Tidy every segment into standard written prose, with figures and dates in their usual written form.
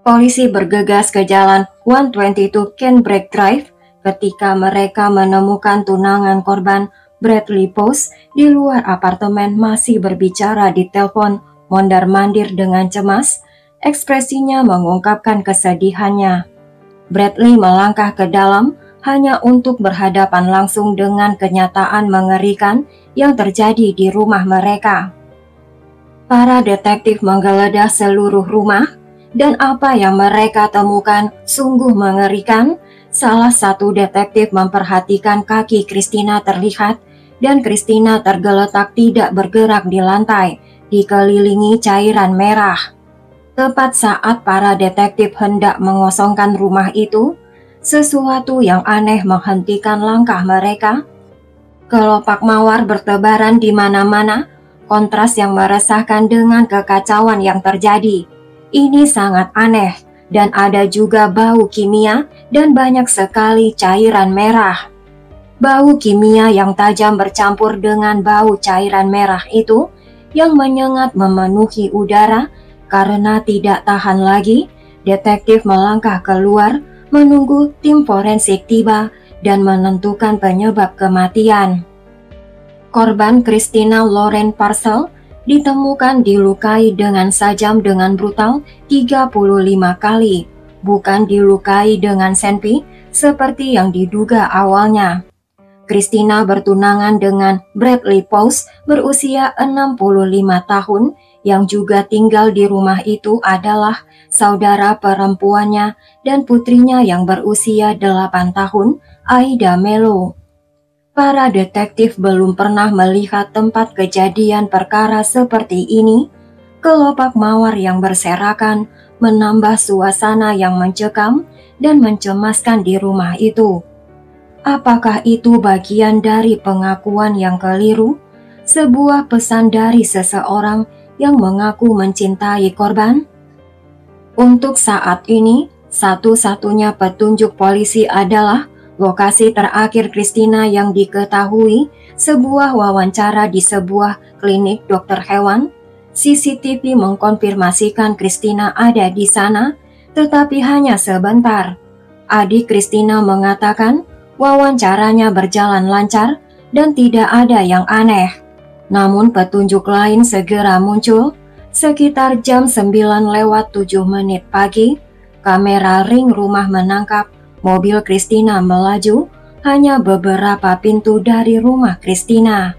Polisi bergegas ke jalan 122 Canebrake Drive ketika mereka menemukan tunangan korban Bradley Post di luar apartemen masih berbicara di telepon mondar-mandir dengan cemas. Ekspresinya mengungkapkan kesedihannya. Bradley melangkah ke dalam hanya untuk berhadapan langsung dengan kenyataan mengerikan yang terjadi di rumah mereka. Para detektif menggeledah seluruh rumah, dan apa yang mereka temukan sungguh mengerikan. Salah satu detektif memperhatikan kaki Christina terlihat, dan Christina tergeletak tidak bergerak di lantai, dikelilingi cairan merah. Tepat saat para detektif hendak mengosongkan rumah itu, sesuatu yang aneh menghentikan langkah mereka. Kelopak mawar bertebaran di mana-mana, kontras yang meresahkan dengan kekacauan yang terjadi. Ini sangat aneh, dan ada juga bau kimia dan banyak sekali cairan merah. Bau kimia yang tajam bercampur dengan bau cairan merah itu yang menyengat memenuhi udara. Karena tidak tahan lagi, detektif melangkah keluar menunggu tim forensik tiba dan menentukan penyebab kematian. Korban Christina Lauren Parcell ditemukan dilukai dengan sajam dengan brutal 35 kali, bukan dilukai dengan senpi seperti yang diduga awalnya. Christina bertunangan dengan Bradley Post berusia 65 tahun yang juga tinggal di rumah itu adalah saudara perempuannya dan putrinya yang berusia 8 tahun, Aida Mello. Para detektif belum pernah melihat tempat kejadian perkara seperti ini. Kelopak mawar yang berserakan menambah suasana yang mencekam dan mencemaskan di rumah itu. Apakah itu bagian dari pengakuan yang keliru? Sebuah pesan dari seseorang yang mengaku mencintai korban? Untuk saat ini, satu-satunya petunjuk polisi adalah lokasi terakhir Christina yang diketahui, sebuah wawancara di sebuah klinik dokter hewan. CCTV mengkonfirmasikan Christina ada di sana, tetapi hanya sebentar. Adik Christina mengatakan wawancaranya berjalan lancar dan tidak ada yang aneh. Namun petunjuk lain segera muncul. Sekitar jam 9:07 pagi, kamera ring rumah menangkap mobil Christina melaju hanya beberapa pintu dari rumah Christina.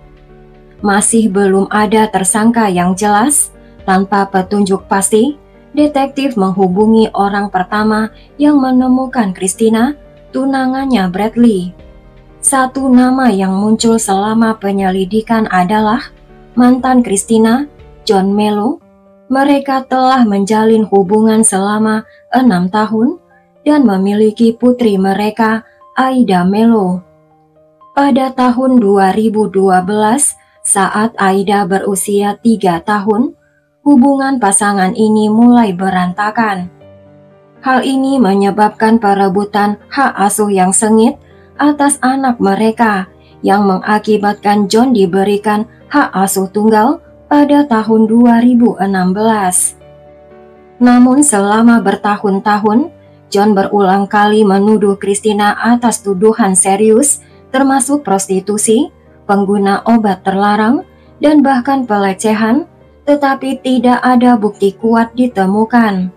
Masih belum ada tersangka yang jelas. Tanpa petunjuk pasti, detektif menghubungi orang pertama yang menemukan Christina, tunangannya Bradley. Satu nama yang muncul selama penyelidikan adalah mantan Christina, John Mello. Mereka telah menjalin hubungan selama 6 tahun dan memiliki putri mereka, Aida Mello. Pada tahun 2012, saat Aida berusia 3 tahun, hubungan pasangan ini mulai berantakan. Hal ini menyebabkan perebutan hak asuh yang sengit atas anak mereka, yang mengakibatkan John diberikan hak asuh tunggal pada tahun 2016. Namun selama bertahun-tahun, John berulang kali menuduh Christina atas tuduhan serius, termasuk prostitusi, pengguna obat terlarang, dan bahkan pelecehan, tetapi tidak ada bukti kuat ditemukan.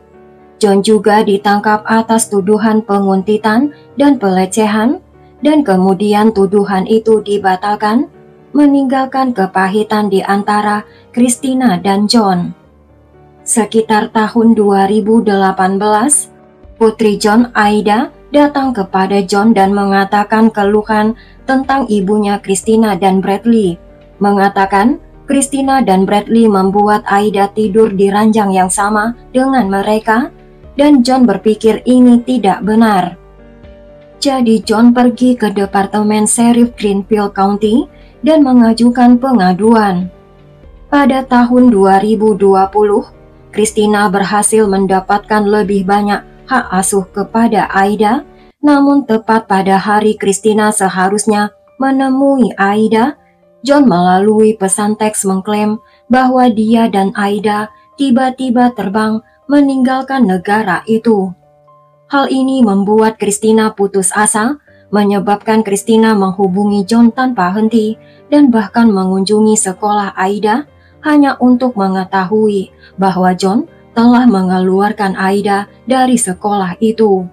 John juga ditangkap atas tuduhan penguntitan dan pelecehan, dan kemudian tuduhan itu dibatalkan, meninggalkan kepahitan di antara Christina dan John. Sekitar tahun 2018, putri John, Aida, datang kepada John dan mengatakan keluhan tentang ibunya Christina dan Bradley, mengatakan Christina dan Bradley membuat Aida tidur di ranjang yang sama dengan mereka, dan John berpikir ini tidak benar. Jadi John pergi ke Departemen Sheriff Greenfield County dan mengajukan pengaduan. Pada tahun 2020, Christina berhasil mendapatkan lebih banyak hak asuh kepada Aida, namun tepat pada hari Christina seharusnya menemui Aida, John melalui pesan teks mengklaim bahwa dia dan Aida tiba-tiba terbang meninggalkan negara itu. Hal ini membuat Christina putus asa, menyebabkan Christina menghubungi John tanpa henti dan bahkan mengunjungi sekolah Aida hanya untuk mengetahui bahwa John telah mengeluarkan Aida dari sekolah itu.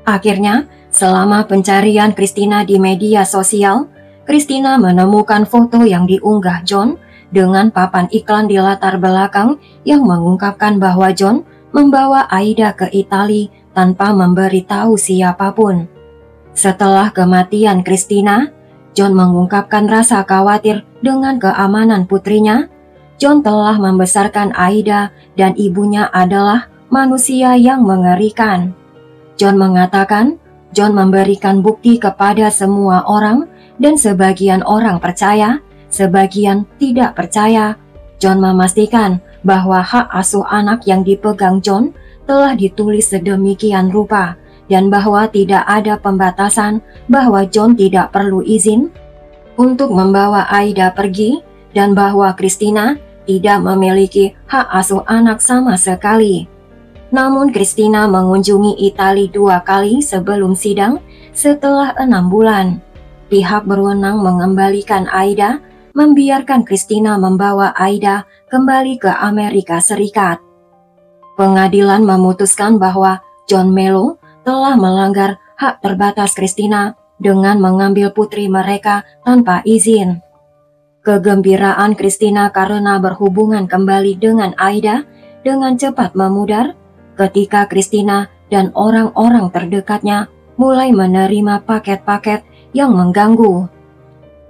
Akhirnya, selama pencarian Christina di media sosial, Christina menemukan foto yang diunggah John dengan papan iklan di latar belakang yang mengungkapkan bahwa John membawa Aida ke Italia tanpa memberitahu siapapun. Setelah kematian Christina, John mengungkapkan rasa khawatir dengan keamanan putrinya. John telah membesarkan Aida dan ibunya adalah manusia yang mengerikan. John mengatakan, John memberikan bukti kepada semua orang dan sebagian orang percaya, sebagian tidak percaya. John memastikan bahwa hak asuh anak yang dipegang John telah ditulis sedemikian rupa dan bahwa tidak ada pembatasan, bahwa John tidak perlu izin untuk membawa Aida pergi dan bahwa Christina tidak memiliki hak asuh anak sama sekali. Namun Christina mengunjungi Italia 2 kali sebelum sidang setelah 6 bulan. Pihak berwenang mengembalikan Aida, membiarkan Christina membawa Aida kembali ke Amerika Serikat. Pengadilan memutuskan bahwa John Mello telah melanggar hak terbatas Christina dengan mengambil putri mereka tanpa izin. Kegembiraan Christina karena berhubungan kembali dengan Aida dengan cepat memudar ketika Christina dan orang-orang terdekatnya mulai menerima paket-paket yang mengganggu.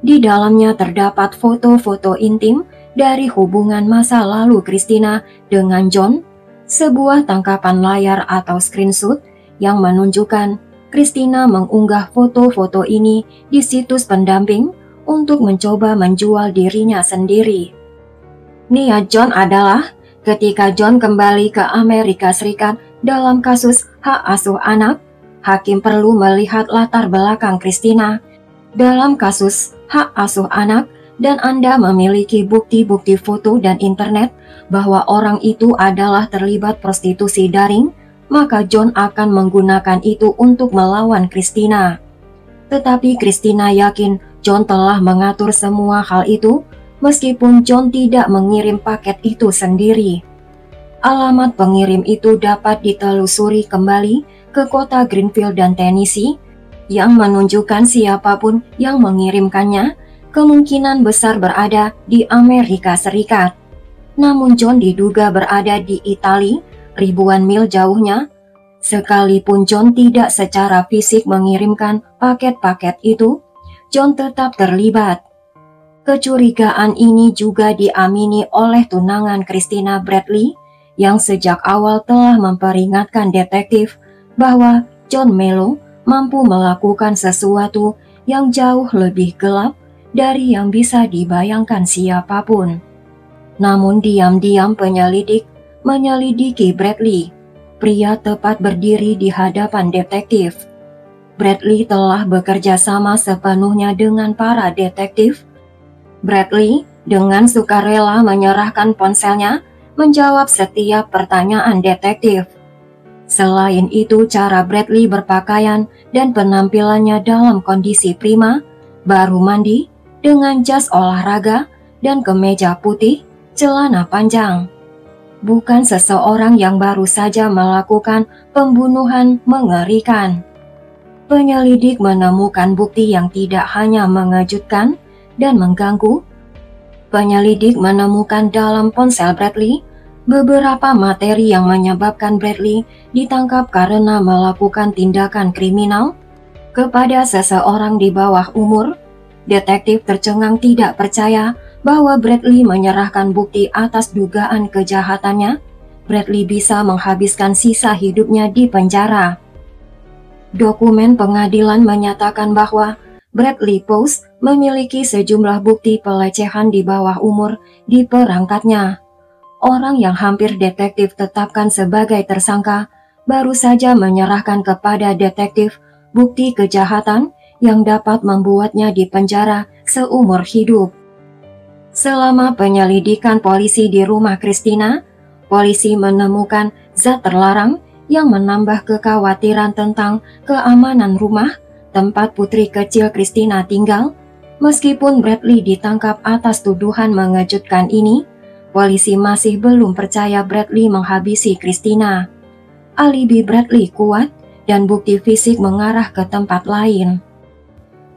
Di dalamnya terdapat foto-foto intim dari hubungan masa lalu Christina dengan John, sebuah tangkapan layar atau screenshot yang menunjukkan Christina mengunggah foto-foto ini di situs pendamping untuk mencoba menjual dirinya sendiri. Niat John adalah ketika John kembali ke Amerika Serikat dalam kasus hak asuh anak, hakim perlu melihat latar belakang Christina dalam kasus hak asuh anak dan Anda memiliki bukti-bukti foto dan internet bahwa orang itu adalah terlibat prostitusi daring, maka John akan menggunakan itu untuk melawan Christina. Tetapi Christina yakin John telah mengatur semua hal itu, meskipun John tidak mengirim paket itu sendiri. Alamat pengirim itu dapat ditelusuri kembali ke kota Greenfield dan Tennessee, yang menunjukkan siapapun yang mengirimkannya kemungkinan besar berada di Amerika Serikat. Namun John diduga berada di Italia, ribuan mil jauhnya. Sekalipun John tidak secara fisik mengirimkan paket-paket itu, John tetap terlibat. Kecurigaan ini juga diamini oleh tunangan Christina Bradley, yang sejak awal telah memperingatkan detektif bahwa John Mello mampu melakukan sesuatu yang jauh lebih gelap dari yang bisa dibayangkan siapapun. Namun diam-diam penyelidik menyelidiki Bradley. Pria tepat berdiri di hadapan detektif. Bradley telah bekerja sama sepenuhnya dengan para detektif. Bradley dengan sukarela menyerahkan ponselnya menjawab setiap pertanyaan detektif. Selain itu, cara Bradley berpakaian dan penampilannya dalam kondisi prima, baru mandi, dengan jas olahraga dan kemeja putih, celana panjang. Bukan seseorang yang baru saja melakukan pembunuhan mengerikan. Penyelidik menemukan bukti yang tidak hanya mengejutkan dan mengganggu. Penyelidik menemukan dalam ponsel Bradley beberapa materi yang menyebabkan Bradley ditangkap karena melakukan tindakan kriminal kepada seseorang di bawah umur. Detektif tercengang tidak percaya bahwa Bradley menyerahkan bukti atas dugaan kejahatannya. Bradley bisa menghabiskan sisa hidupnya di penjara. Dokumen pengadilan menyatakan bahwa Bradley Post memiliki sejumlah bukti pelecehan di bawah umur di perangkatnya. Orang yang hampir detektif tetapkan sebagai tersangka baru saja menyerahkan kepada detektif bukti kejahatan yang dapat membuatnya dipenjara seumur hidup. Selama penyelidikan polisi di rumah Christina, polisi menemukan zat terlarang yang menambah kekhawatiran tentang keamanan rumah tempat putri kecil Christina tinggal. Meskipun Bradley ditangkap atas tuduhan mengejutkan ini, polisi masih belum percaya Bradley menghabisi Christina. Alibi Bradley kuat dan bukti fisik mengarah ke tempat lain.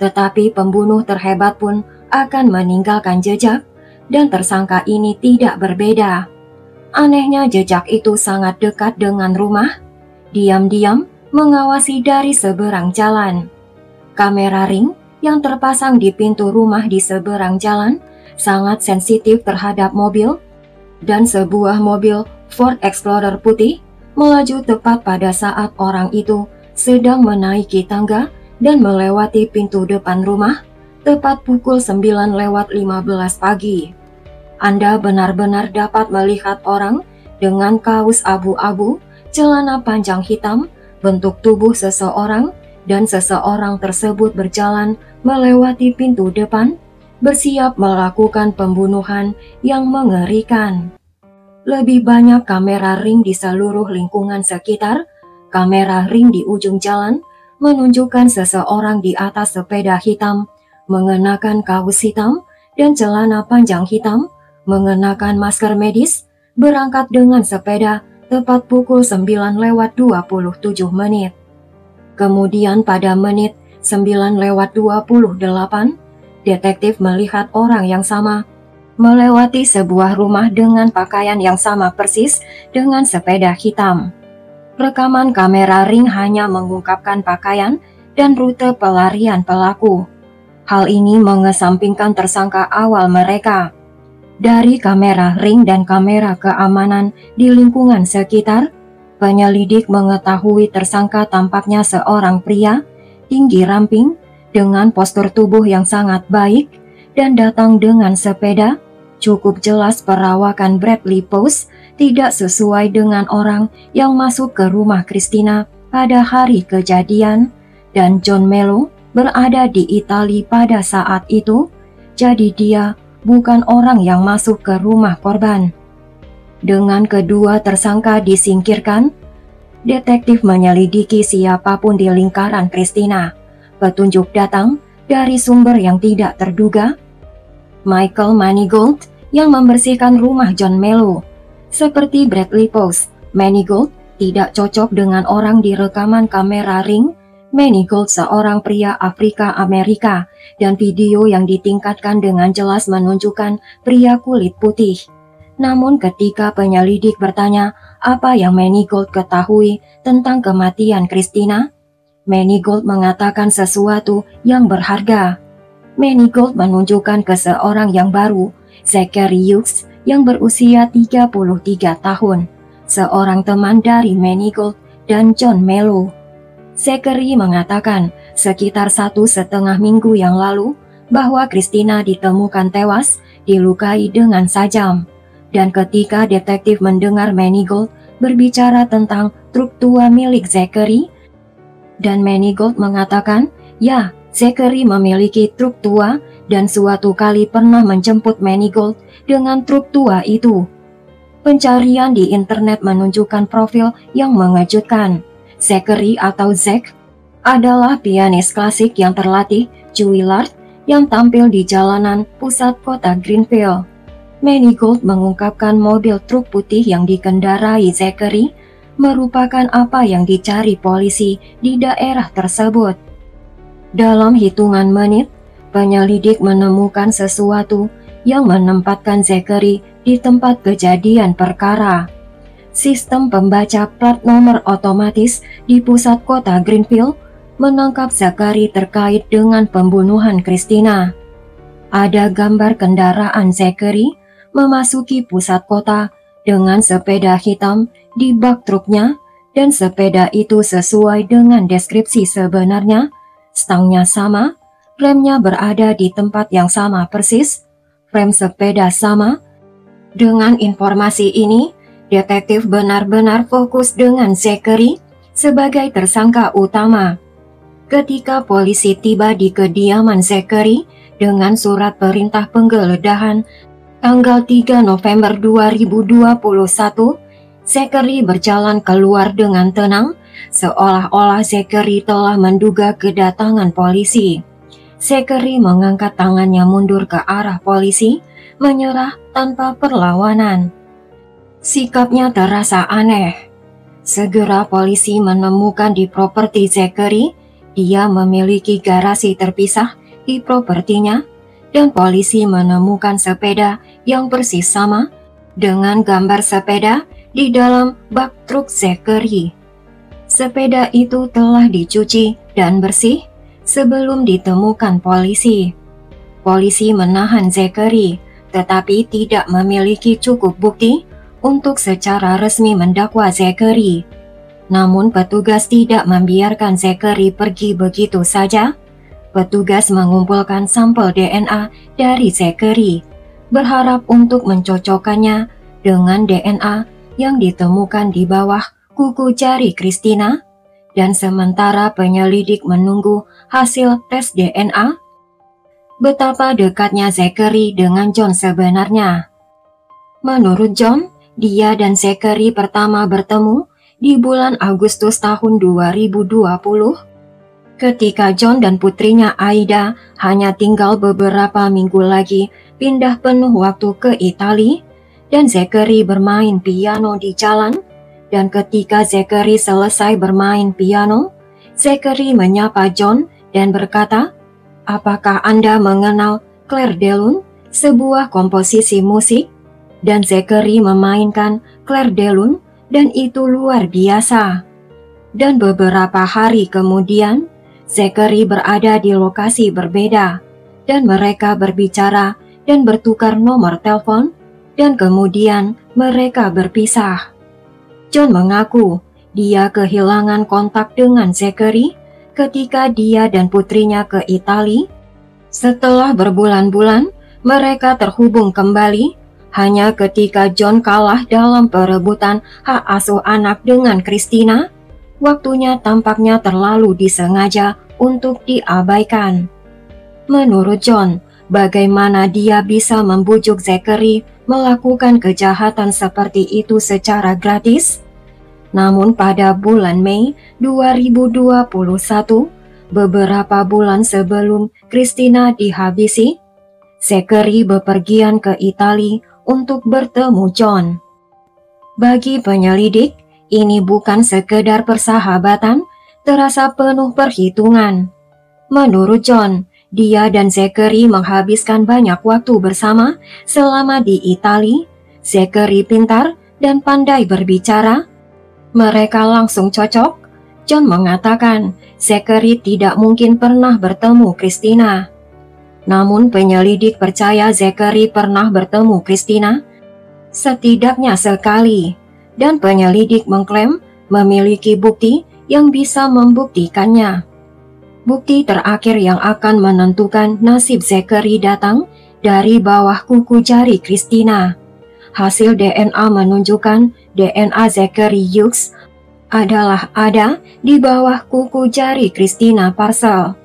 Tetapi pembunuh terhebat pun akan meninggalkan jejak, dan tersangka ini tidak berbeda. Anehnya jejak itu sangat dekat dengan rumah, diam-diam mengawasi dari seberang jalan. Kamera ring yang terpasang di pintu rumah di seberang jalan sangat sensitif terhadap mobil, dan sebuah mobil Ford Explorer putih melaju tepat pada saat orang itu sedang menaiki tangga dan melewati pintu depan rumah tepat pukul 9:15 pagi. Anda benar-benar dapat melihat orang dengan kaos abu-abu, celana panjang hitam, bentuk tubuh seseorang, dan seseorang tersebut berjalan melewati pintu depan, bersiap melakukan pembunuhan yang mengerikan. Lebih banyak kamera ring di seluruh lingkungan sekitar. Kamera ring di ujung jalan menunjukkan seseorang di atas sepeda hitam, mengenakan kaos hitam dan celana panjang hitam, mengenakan masker medis, berangkat dengan sepeda tepat pukul 9:27. Kemudian pada menit 9:28, detektif melihat orang yang sama melewati sebuah rumah dengan pakaian yang sama persis dengan sepeda hitam. Rekaman kamera ring hanya mengungkapkan pakaian dan rute pelarian pelaku. Hal ini mengesampingkan tersangka awal mereka. Dari kamera ring dan kamera keamanan di lingkungan sekitar, penyelidik mengetahui tersangka tampaknya seorang pria, tinggi ramping, dengan postur tubuh yang sangat baik, dan datang dengan sepeda. Cukup jelas perawakan Bradley Pose tidak sesuai dengan orang yang masuk ke rumah Christina pada hari kejadian, dan John Mello berada di Italia pada saat itu, jadi dia bukan orang yang masuk ke rumah korban. Dengan kedua tersangka disingkirkan, detektif menyelidiki siapapun di lingkaran Christina. Petunjuk datang dari sumber yang tidak terduga. Michael Manigault yang membersihkan rumah John Mello. Seperti Bradley Pose, Manigault tidak cocok dengan orang di rekaman kamera ring. Manigault seorang pria Afrika Amerika, dan video yang ditingkatkan dengan jelas menunjukkan pria kulit putih. Namun ketika penyelidik bertanya apa yang Manigault ketahui tentang kematian Christina, Manigault mengatakan sesuatu yang berharga. Manigault menunjukkan ke seorang yang baru, Zachary Hughes, yang berusia 33 tahun, seorang teman dari Manigault dan John Mello. Zachary mengatakan sekitar 1,5 minggu yang lalu bahwa Christina ditemukan tewas, dilukai dengan sajam. Dan ketika detektif mendengar Manigault berbicara tentang truk tua milik Zachary, dan Manigault mengatakan, ya, Zachary memiliki truk tua dan suatu kali pernah menjemput Manigault dengan truk tua itu. Pencarian di internet menunjukkan profil yang mengejutkan. Zachary atau Zack adalah pianis klasik yang terlatih, Juilliard, yang tampil di jalanan pusat kota Greenfield. Manigault mengungkapkan mobil truk putih yang dikendarai Zachary merupakan apa yang dicari polisi di daerah tersebut. Dalam hitungan menit, penyelidik menemukan sesuatu yang menempatkan Zachary di tempat kejadian perkara. Sistem pembaca plat nomor otomatis di pusat kota Greenfield menangkap Zachary terkait dengan pembunuhan Christina. Ada gambar kendaraan Zachary memasuki pusat kota dengan sepeda hitam di bak truknya, dan sepeda itu sesuai dengan deskripsi sebenarnya. Stangnya sama, remnya berada di tempat yang sama persis, frame sepeda sama. Dengan informasi ini, detektif benar-benar fokus dengan Zachary sebagai tersangka utama. Ketika polisi tiba di kediaman Zachary dengan surat perintah penggeledahan tanggal 3 November 2021, Zachary berjalan keluar dengan tenang, seolah-olah Zachary telah menduga kedatangan polisi. Zachary mengangkat tangannya mundur ke arah polisi, menyerah tanpa perlawanan. Sikapnya terasa aneh. Segera polisi menemukan di properti Zachary, dia memiliki garasi terpisah di propertinya, dan polisi menemukan sepeda yang persis sama dengan gambar sepeda di dalam bak truk Zachary. Sepeda itu telah dicuci dan bersih sebelum ditemukan polisi. Polisi menahan Zachary, tetapi tidak memiliki cukup bukti untuk secara resmi mendakwa Zachary. Namun petugas tidak membiarkan Zachary pergi begitu saja. Petugas mengumpulkan sampel DNA dari Zachary, berharap untuk mencocokkannya dengan DNA yang ditemukan di bawah kuku jari Christina, dan sementara penyelidik menunggu hasil tes DNA, betapa dekatnya Zachary dengan John sebenarnya. Menurut John, dia dan Zachary pertama bertemu di bulan Agustus tahun 2020, ketika John dan putrinya Aida hanya tinggal beberapa minggu lagi pindah penuh waktu ke Italia, dan Zachary bermain piano di jalan. Dan ketika Zachary selesai bermain piano, Zachary menyapa John dan berkata, "Apakah Anda mengenal Clair de Lune, sebuah komposisi musik?" Dan Zachary memainkan Clair de Lune, dan itu luar biasa. Dan beberapa hari kemudian, Zachary berada di lokasi berbeda, dan mereka berbicara dan bertukar nomor telepon, dan kemudian mereka berpisah. John mengaku dia kehilangan kontak dengan Zachary ketika dia dan putrinya ke Italia. Setelah berbulan-bulan, mereka terhubung kembali hanya ketika John kalah dalam perebutan hak asuh anak dengan Christina. Waktunya tampaknya terlalu disengaja untuk diabaikan. Menurut John, bagaimana dia bisa membujuk Zachary melakukan kejahatan seperti itu secara gratis? Namun pada bulan Mei 2021, beberapa bulan sebelum Christina dihabisi, Zachary bepergian ke Italia untuk bertemu John. Bagi penyelidik, ini bukan sekedar persahabatan, terasa penuh perhitungan. Menurut John, dia dan Zachary menghabiskan banyak waktu bersama selama di Italia. Zachary pintar dan pandai berbicara. Mereka langsung cocok. John mengatakan Zachary tidak mungkin pernah bertemu Christina. Namun penyelidik percaya Zachary pernah bertemu Christina setidaknya sekali, dan penyelidik mengklaim memiliki bukti yang bisa membuktikannya. Bukti terakhir yang akan menentukan nasib Zachary datang dari bawah kuku jari Christina. Hasil DNA menunjukkan DNA Zachary Hughes adalah ada di bawah kuku jari Christina Parcell.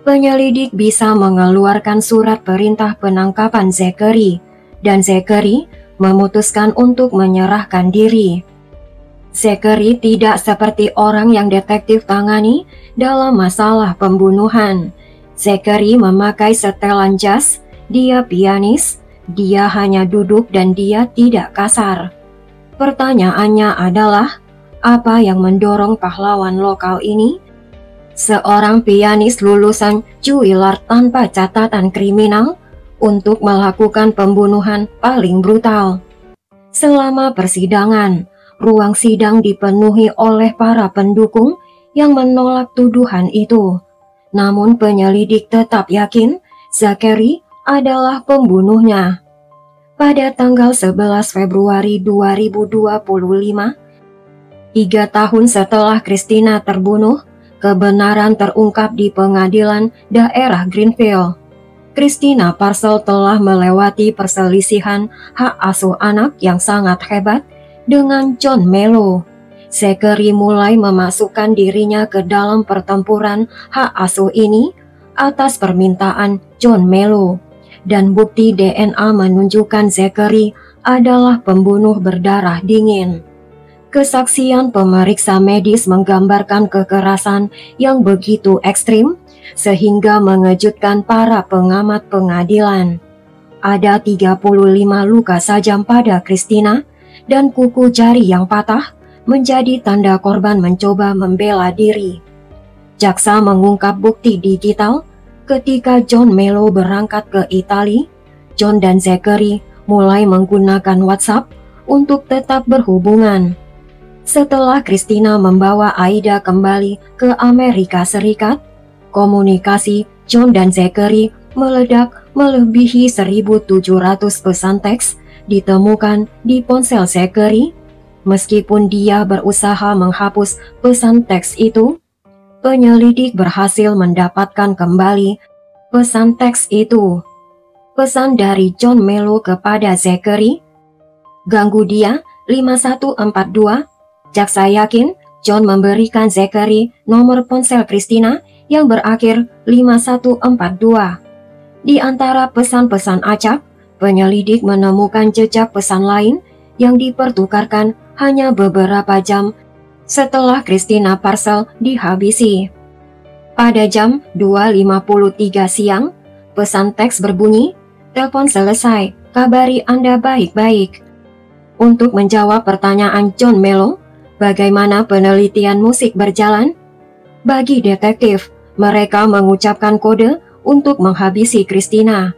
Penyelidik bisa mengeluarkan surat perintah penangkapan Zachary, dan Zachary memutuskan untuk menyerahkan diri. Zachary tidak seperti orang yang detektif tangani dalam masalah pembunuhan. Zachary memakai setelan jas, dia pianis, dia hanya duduk dan dia tidak kasar. Pertanyaannya adalah, apa yang mendorong pahlawan lokal ini, seorang pianis lulusan Juilliard tanpa catatan kriminal, untuk melakukan pembunuhan paling brutal? Selama persidangan, ruang sidang dipenuhi oleh para pendukung yang menolak tuduhan itu. Namun penyelidik tetap yakin Zachary adalah pembunuhnya. Pada tanggal 11 Februari 2025, 3 tahun setelah Christina terbunuh, kebenaran terungkap di pengadilan daerah Greenfield. Christina Parcell telah melewati perselisihan hak asuh anak yang sangat hebat dengan John Mello. Zachary mulai memasukkan dirinya ke dalam pertempuran hak asuh ini atas permintaan John Mello, dan bukti DNA menunjukkan Zachary adalah pembunuh berdarah dingin. Kesaksian pemeriksa medis menggambarkan kekerasan yang begitu ekstrim sehingga mengejutkan para pengamat pengadilan. Ada 35 luka sajam pada Christina dan kuku jari yang patah menjadi tanda korban mencoba membela diri. Jaksa mengungkap bukti digital ketika John Mello berangkat ke Italia. John dan Zachary mulai menggunakan WhatsApp untuk tetap berhubungan. Setelah Christina membawa Aida kembali ke Amerika Serikat, komunikasi John dan Zachary meledak melebihi 1.700 pesan teks ditemukan di ponsel Zachary. Meskipun dia berusaha menghapus pesan teks itu, penyelidik berhasil mendapatkan kembali pesan teks itu. Pesan dari John Mello kepada Zachary, "Ganggu dia 5142. Jaksa yakin John memberikan Zachary nomor ponsel Christina yang berakhir 5142. Di antara pesan-pesan acak, penyelidik menemukan jejak pesan lain yang dipertukarkan hanya beberapa jam setelah Christina Parcel dihabisi. Pada jam 2.53 siang, pesan teks berbunyi, "Telepon selesai, kabari Anda baik-baik." Untuk menjawab pertanyaan John Mello, bagaimana penelitian musik berjalan? Bagi detektif, mereka mengucapkan kode untuk menghabisi Christina.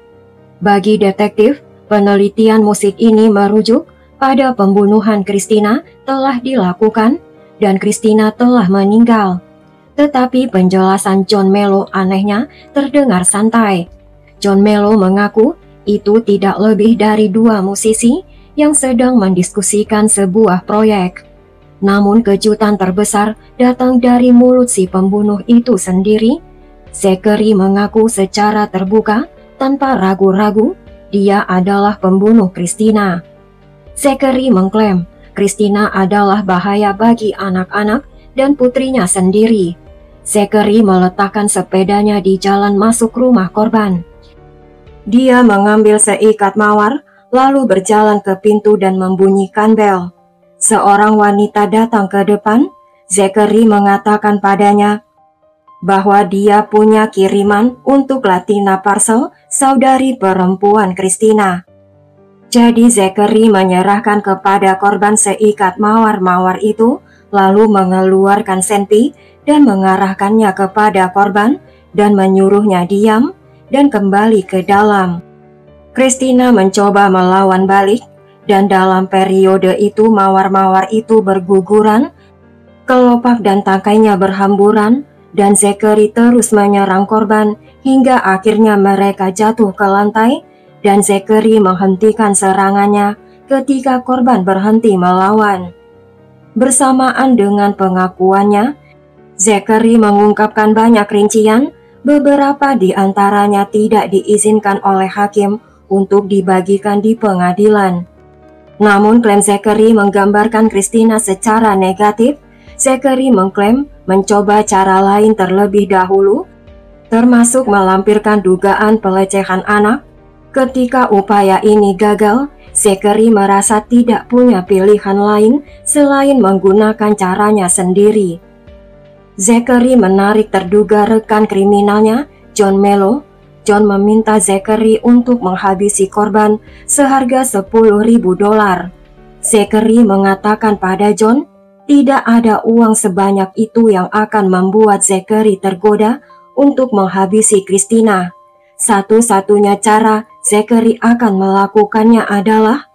Bagi detektif, penelitian musik ini merujuk pada pembunuhan Christina telah dilakukan dan Christina telah meninggal. Tetapi penjelasan John Mello anehnya terdengar santai. John Mello mengaku itu tidak lebih dari 2 musisi yang sedang mendiskusikan sebuah proyek. Namun kejutan terbesar datang dari mulut si pembunuh itu sendiri. Zachary mengaku secara terbuka tanpa ragu-ragu dia adalah pembunuh Christina. Zachary mengklaim Christina adalah bahaya bagi anak-anak dan putrinya sendiri. Zachary meletakkan sepedanya di jalan masuk rumah korban. Dia mengambil seikat mawar lalu berjalan ke pintu dan membunyikan bel. Seorang wanita datang ke depan. Zachary mengatakan padanya bahwa dia punya kiriman untuk Latina Parcel, saudari perempuan Christina. Jadi Zachary menyerahkan kepada korban seikat mawar-mawar itu, lalu mengeluarkan senpi dan mengarahkannya kepada korban dan menyuruhnya diam dan kembali ke dalam. Christina mencoba melawan balik, dan dalam periode itu mawar-mawar itu berguguran, kelopak dan tangkainya berhamburan, dan Zachary terus menyerang korban hingga akhirnya mereka jatuh ke lantai, dan Zachary menghentikan serangannya ketika korban berhenti melawan. Bersamaan dengan pengakuannya, Zachary mengungkapkan banyak rincian, beberapa di antaranya tidak diizinkan oleh hakim untuk dibagikan di pengadilan. Namun klaim Zachary menggambarkan Christina secara negatif. Zachary mengklaim mencoba cara lain terlebih dahulu, termasuk melampirkan dugaan pelecehan anak. Ketika upaya ini gagal, Zachary merasa tidak punya pilihan lain selain menggunakan caranya sendiri. Zachary menarik terduga rekan kriminalnya, John Mello. John meminta Zachary untuk menghabisi korban seharga $10.000. Zachary mengatakan pada John, tidak ada uang sebanyak itu yang akan membuat Zachary tergoda untuk menghabisi Christina. Satu-satunya cara Zachary akan melakukannya adalah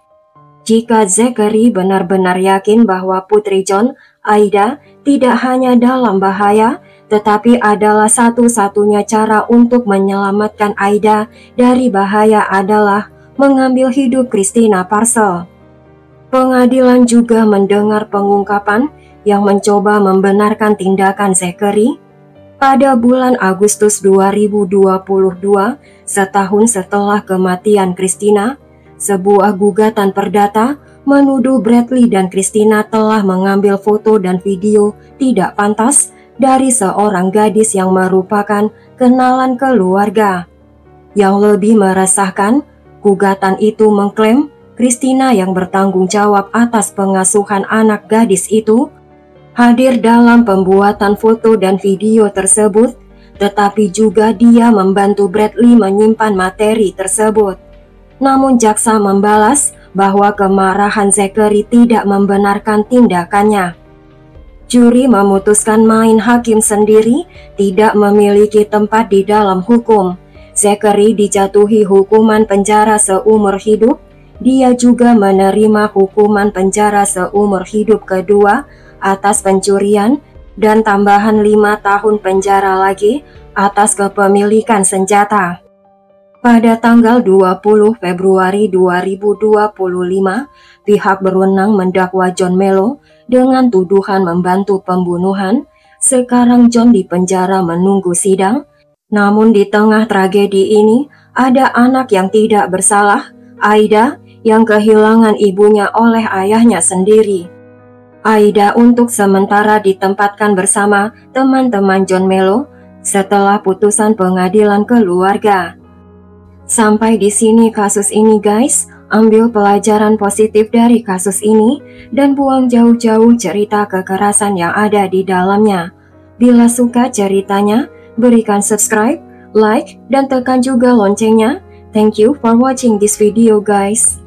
jika Zachary benar-benar yakin bahwa putri John, Aida, tidak hanya dalam bahaya, tetapi adalah satu-satunya cara untuk menyelamatkan Aida dari bahaya adalah mengambil hidup Christina Parcel. Pengadilan juga mendengar pengungkapan yang mencoba membenarkan tindakan Zachary. Pada bulan Agustus 2022, setahun setelah kematian Christina, sebuah gugatan perdata menuduh Bradley dan Christina telah mengambil foto dan video tidak pantas dari seorang gadis yang merupakan kenalan keluarga. Yang lebih meresahkan, gugatan itu mengklaim Christina yang bertanggung jawab atas pengasuhan anak gadis itu hadir dalam pembuatan foto dan video tersebut, tetapi juga dia membantu Bradley menyimpan materi tersebut. Namun jaksa membalas bahwa kemarahan Zachary tidak membenarkan tindakannya. Juri memutuskan main hakim sendiri tidak memiliki tempat di dalam hukum. Zachary dijatuhi hukuman penjara seumur hidup. Dia juga menerima hukuman penjara seumur hidup kedua atas pencurian dan tambahan 5 tahun penjara lagi atas kepemilikan senjata. Pada tanggal 20 Februari 2025, pihak berwenang mendakwa John Mello dengan tuduhan membantu pembunuhan. Sekarang John dipenjara menunggu sidang. Namun di tengah tragedi ini, ada anak yang tidak bersalah, Aida, yang kehilangan ibunya oleh ayahnya sendiri. Aida untuk sementara ditempatkan bersama teman-teman John Mello setelah putusan pengadilan keluarga. Sampai di sini kasus ini guys, ambil pelajaran positif dari kasus ini dan buang jauh-jauh cerita kekerasan yang ada di dalamnya. Bila suka ceritanya, berikan subscribe, like, dan tekan juga loncengnya. Thank you for watching this video guys.